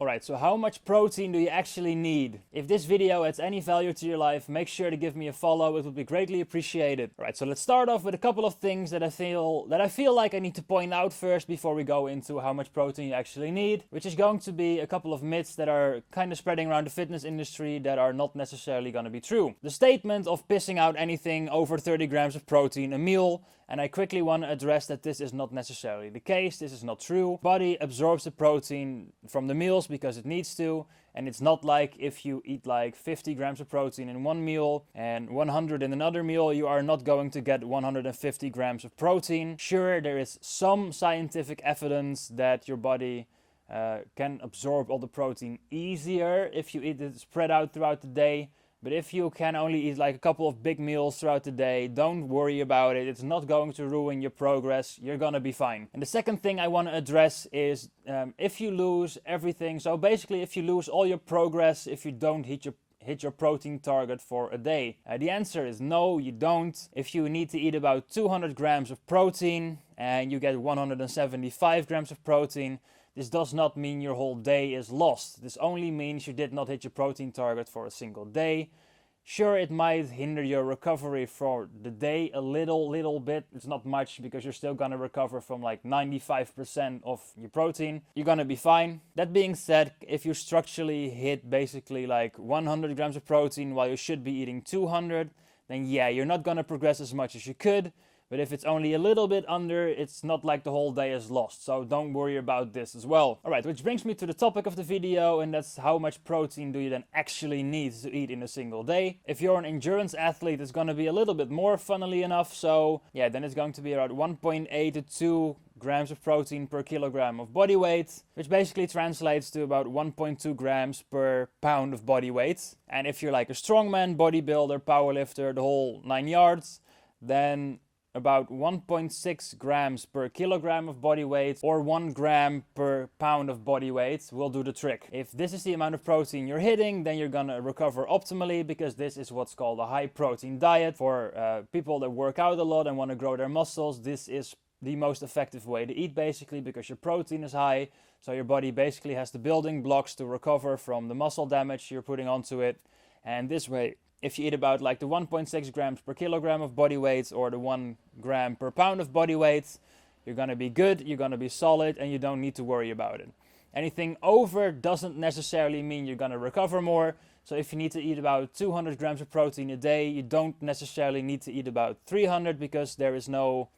Alright, so how much protein do you actually need? If this video adds any value to your life, make sure to give me a follow, it would be greatly appreciated. Alright, so let's start off with a couple of things that I feel like I need to point out first before we go into how much protein you actually need, which is going to be a couple of myths that are kind of spreading around the fitness industry that are not necessarily going to be true. The statement of pissing out anything over 30 grams of protein a meal, and I quickly want to address that this is not necessarily the case. This is not true. Body absorbs the protein from the meals because it needs to, and it's not like if you eat like 50 grams of protein in one meal and 100 in another meal, you are not going to get 150 grams of protein. Sure, there is some scientific evidence that your body can absorb all the protein easier if you eat it spread out throughout the day. But if you can only eat like a couple of big meals throughout the day, don't worry about it. It's not going to ruin your progress. You're gonna be fine. And the second thing I want to address is if you lose everything. So basically, if you lose all your progress, if you don't hit your protein target for a day. The answer is no, you don't. If you need to eat about 200 grams of protein and you get 175 grams of protein, this does not mean your whole day is lost. This only means you did not hit your protein target for a single day. Sure, it might hinder your recovery for the day a little bit. It's not much because you're still gonna recover from like 95% of your protein. You're gonna be fine. That being said, if you structurally hit basically like 100 grams of protein while you should be eating 200, then yeah, you're not gonna progress as much as you could. But if it's only a little bit under, it's not like the whole day is lost. So don't worry about this as well. Alright, which brings me to the topic of the video, and that's how much protein do you then actually need to eat in a single day. If you're an endurance athlete, it's going to be a little bit more, funnily enough. So yeah, then it's going to be around 1.8 to 2 grams of protein per kilogram of body weight, which basically translates to about 1.2 grams per pound of body weight. And if you're like a strongman, bodybuilder, powerlifter, the whole 9 yards, then about 1.6 grams per kilogram of body weight or 1 gram per pound of body weight will do the trick. If this is the amount of protein you're hitting, then you're gonna recover optimally, because this is what's called a high protein diet. For people that work out a lot and want to grow their muscles, this is the most effective way to eat, basically, because your protein is high, so your body basically has the building blocks to recover from the muscle damage you're putting onto it. And this way, if you eat about like the 1.6 grams per kilogram of body weight or the 1 gram per pound of body weight, you're gonna be good, you're gonna be solid, and you don't need to worry about it. Anything over doesn't necessarily mean you're gonna recover more. So if you need to eat about 200 grams of protein a day, you don't necessarily need to eat about 300, because there is no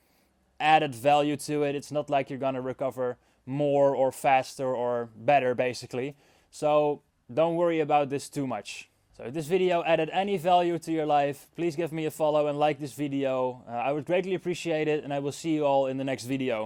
added value to it. It's not like you're gonna recover more or faster or better, basically. So don't worry about this too much. So if this video added any value to your life, please give me a follow and like this video. I would greatly appreciate it, and I will see you all in the next video.